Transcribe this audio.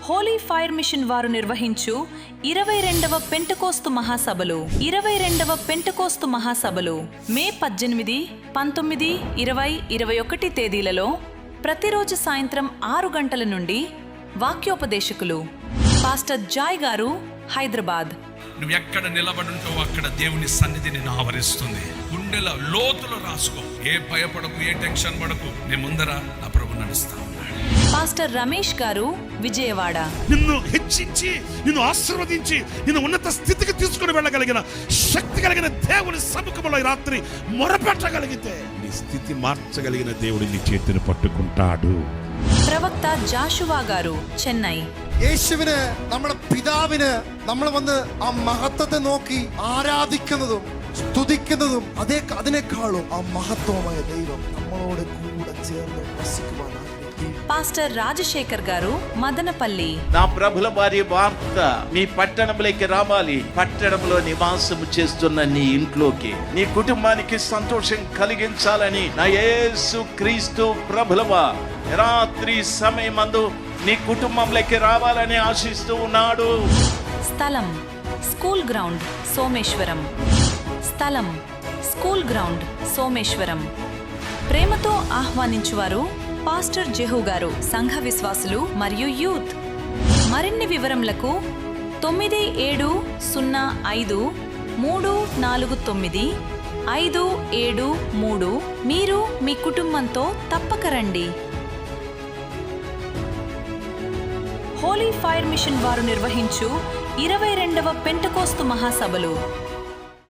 Holi fire machine వారు నిర్వహించు 22వ పెంటెకోస్తు మహాసభలు మే 18, 19, 20, 21 తేదీలలో ప్రతిరోజు సాయంత్రం 6 గంటల నుండి వాక్యోపదేశకులు పాస్టర్ జాయ్ గారు, హైదరాబాద్. నువ్వు ఎక్కడ నిలబడుంటావో అక్కడ దేవుని సన్నిధి నిన్ను ఆవరిస్తుంది. గుండెల లోతులో రాసుకో. ఏ భయపడకు, ఏ టెన్షన్ పడకు. నీ ముందర నా ప్రభు నడుస్తా ఉన్నాడు. పాస్టర్ రమేష్ గారు, విజయవాడ. నిన్ను హెచ్చించి, నిన్ను ఆశీర్వదించి, నిన్ను ఉన్నత స్థితికి తీసుకుని వెళ్ళగలిగిన శక్తి కలిగిన దేవుని సముఖంలో ఈ రాత్రి మొరపెట్టగలిగితే నీ స్థితి మార్చగలిగిన దేవుడు నీ చేతిని పట్టుకుంటాడు. പ്രവക്ത ജാഷുവ ഗാരു, ചെന്നൈ. യേശുവിന്, നമ്മുടെ പിതാവിന് നമ്മൾ വന്ന് ആ മഹത്വത്തെ നോക്കി ആരാധിക്കുന്നതും സ്തുതിക്കുന്നതും അതിനേക്കാളും ആ മഹത്വമായ ദൈവം നമ്മളോട് കൂടെ ചേർന്ന് വസിക്കുവാനാണ്. పాస్టర్ రాజశేఖర్ గారు, మదనపల్లి. నా ప్రభుల వారి వార్త మీ పట్టణంలోకి రావాలి. పట్టణంలో నివాసము చేస్తున్న నీ ఇంట్లోకి, నీ కుటుంబానికి సంతోషం కలిగించాలని నా యేసు క్రీస్తు ప్రభులవా రాత్రి సమయమందు నీ కుటుంబంలోకి రావాలని ఆశిస్తూ ఉన్నాడు. స్థలం స్కూల్ గ్రౌండ్, సోమేశ్వరం. ప్రేమతో ఆహ్వానించువారు పాస్టర్ జెహూ గారు, సంఘ విశ్వాసులు మరియు యూత్. మరిన్ని వివరములకు 9753495753. మీరు మీ కుటుంబంతో తప్పక రండి. హోలీ ఫైర్ మిషన్ వారు నిర్వహించు 22వ పెంటెకోస్తు మహాసభలు